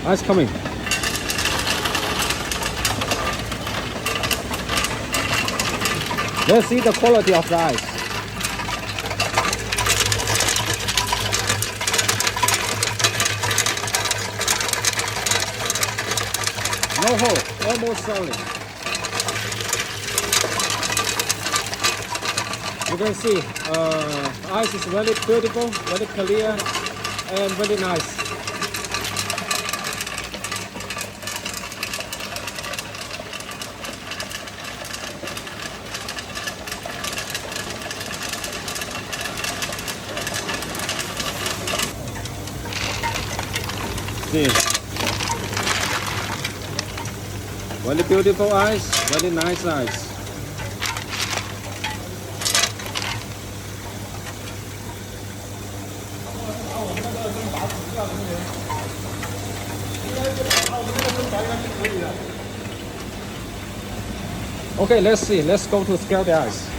Ice coming. Let's see the quality of the ice. No hole, almost solid. You can see ice is very beautiful, very clear, and very nice. See, very beautiful ice, very nice ice. Okay, let's see. Let's go to scale the ice.